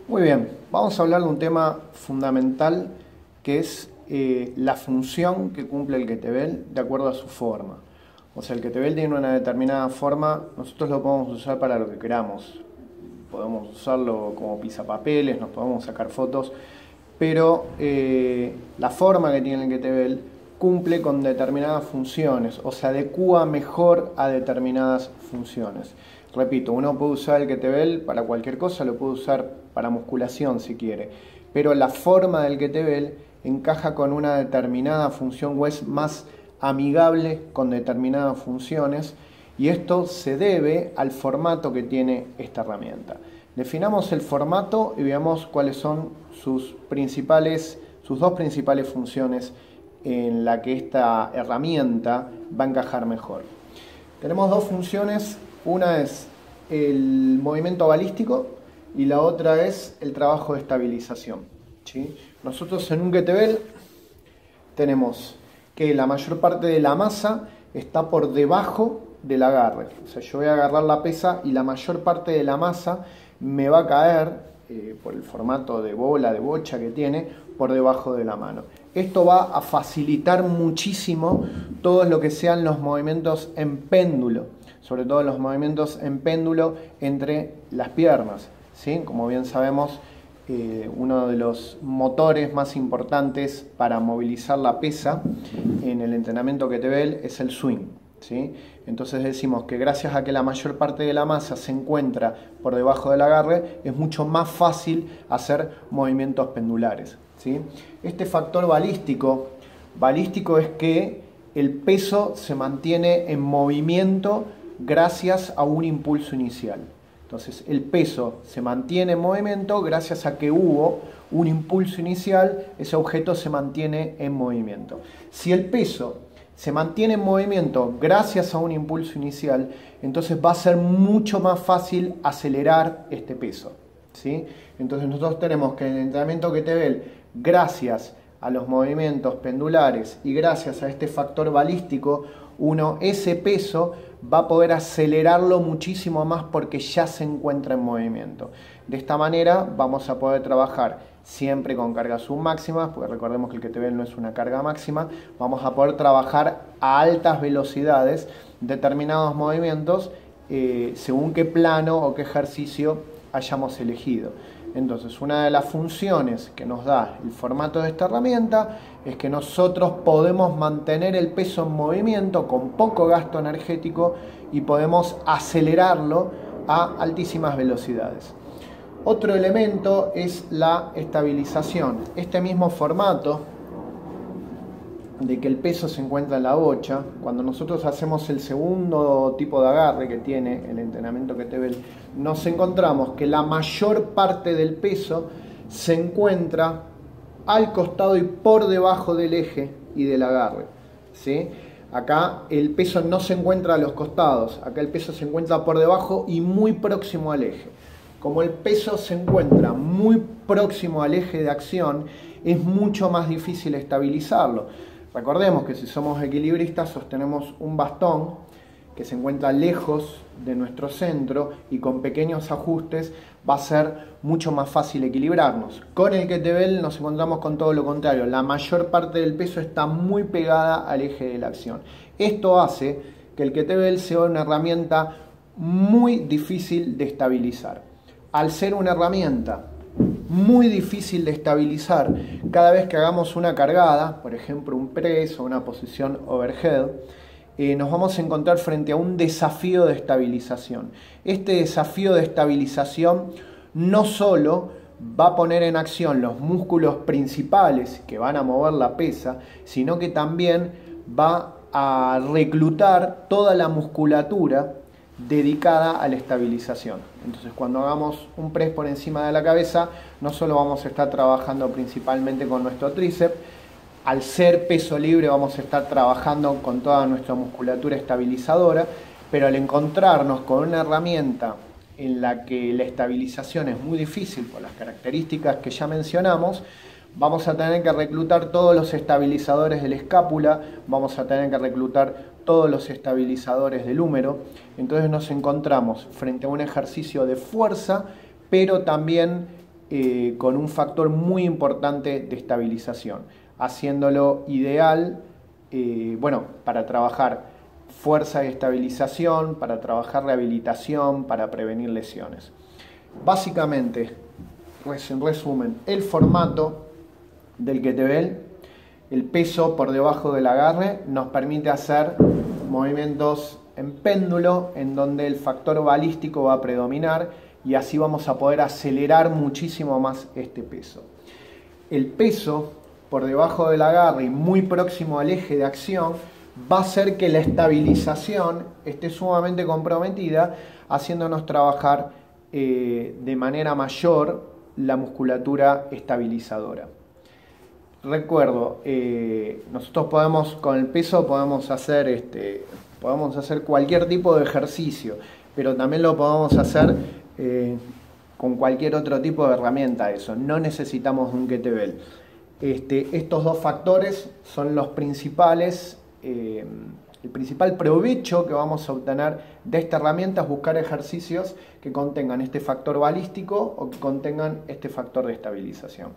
Muy bien, vamos a hablar de un tema fundamental que es la función que cumple el kettlebell de acuerdo a su forma. O sea, el kettlebell tiene una determinada forma, nosotros lo podemos usar para lo que queramos. Podemos usarlo como pisapapeles, nos podemos sacar fotos, pero la forma que tiene el kettlebell cumple con determinadas funciones o se adecua mejor a determinadas funciones. Repito, uno puede usar el kettlebell para cualquier cosa, lo puede usar para musculación si quiere, pero la forma del kettlebell encaja con una determinada función o es más amigable con determinadas funciones y esto se debe al formato que tiene esta herramienta. Definamos el formato y veamos cuáles son sus dos principales funciones en la que esta herramienta va a encajar mejor. Tenemos dos funciones, una es el movimiento balístico y la otra es el trabajo de estabilización, ¿sí? Nosotros en un kettlebell tenemos que la mayor parte de la masa está por debajo del agarre. O sea, yo voy a agarrar la pesa y la mayor parte de la masa me va a caer, por el formato de bola, de bocha que tiene, por debajo de la mano. Esto va a facilitar muchísimo todo lo que sean los movimientos en péndulo, sobre todo los movimientos en péndulo entre las piernas, ¿sí? Como bien sabemos, uno de los motores más importantes para movilizar la pesa en el entrenamiento kettlebell es el swing, ¿sí? Entonces decimos que gracias a que la mayor parte de la masa se encuentra por debajo del agarre, es mucho más fácil hacer movimientos pendulares, ¿sí? Este factor balístico es que el peso se mantiene en movimiento gracias a un impulso inicial. Entonces el peso se mantiene en movimiento gracias a que hubo un impulso inicial, ese objeto se mantiene en movimiento. Si el peso se mantiene en movimiento gracias a un impulso inicial, entonces va a ser mucho más fácil acelerar este peso, ¿sí? Entonces nosotros tenemos que en el entrenamiento kettlebell, gracias a los movimientos pendulares y gracias a este factor balístico, ese peso va a poder acelerarlo muchísimo más porque ya se encuentra en movimiento. De esta manera vamos a poder trabajar siempre con cargas submáximas, porque recordemos que el kettlebell no es una carga máxima, vamos a poder trabajar a altas velocidades determinados movimientos según qué plano o qué ejercicio hayamos elegido. Entonces, una de las funciones que nos da el formato de esta herramienta es que nosotros podemos mantener el peso en movimiento con poco gasto energético y podemos acelerarlo a altísimas velocidades. Otro elemento es la estabilización. Este mismo formato de que el peso se encuentra en la bocha, cuando nosotros hacemos el segundo tipo de agarre que tiene el entrenamiento kettlebell, nos encontramos que la mayor parte del peso se encuentra al costado y por debajo del eje y del agarre, ¿sí? Acá el peso no se encuentra a los costados, acá el peso se encuentra por debajo y muy próximo al eje. Como el peso se encuentra muy próximo al eje de acción, es mucho más difícil estabilizarlo. Recordemos que si somos equilibristas sostenemos un bastón que se encuentra lejos de nuestro centro y con pequeños ajustes va a ser mucho más fácil equilibrarnos. Con el kettlebell nos encontramos con todo lo contrario, la mayor parte del peso está muy pegada al eje de la acción. Esto hace que el kettlebell sea una herramienta muy difícil de estabilizar. Al ser una herramienta muy difícil de estabilizar, cada vez que hagamos una cargada, por ejemplo un press o una posición overhead, nos vamos a encontrar frente a un desafío de estabilización. Este desafío de estabilización no solo va a poner en acción los músculos principales que van a mover la pesa, sino que también va a reclutar toda la musculatura dedicada a la estabilización. Entonces, cuando hagamos un press por encima de la cabeza, no solo vamos a estar trabajando principalmente con nuestro tríceps, al ser peso libre vamos a estar trabajando con toda nuestra musculatura estabilizadora, pero al encontrarnos con una herramienta en la que la estabilización es muy difícil por las características que ya mencionamos, vamos a tener que reclutar todos los estabilizadores de la escápula, vamos a tener que reclutar todos los estabilizadores del húmero. Entonces nos encontramos frente a un ejercicio de fuerza, pero también con un factor muy importante de estabilización, haciéndolo ideal para trabajar fuerza y estabilización, para trabajar rehabilitación, para prevenir lesiones. Básicamente, en resumen, el formato del kettlebell, el peso por debajo del agarre, nos permite hacer movimientos en péndulo en donde el factor balístico va a predominar y así vamos a poder acelerar muchísimo más este peso. El peso por debajo del agarre y muy próximo al eje de acción va a hacer que la estabilización esté sumamente comprometida, haciéndonos trabajar de manera mayor la musculatura estabilizadora. Recuerdo, nosotros con el peso podemos hacer cualquier tipo de ejercicio, pero también lo podemos hacer con cualquier otro tipo de herramienta. Eso, no necesitamos un kettlebell. Estos dos factores son los principales. El principal provecho que vamos a obtener de esta herramienta es buscar ejercicios que contengan este factor balístico o que contengan este factor de estabilización.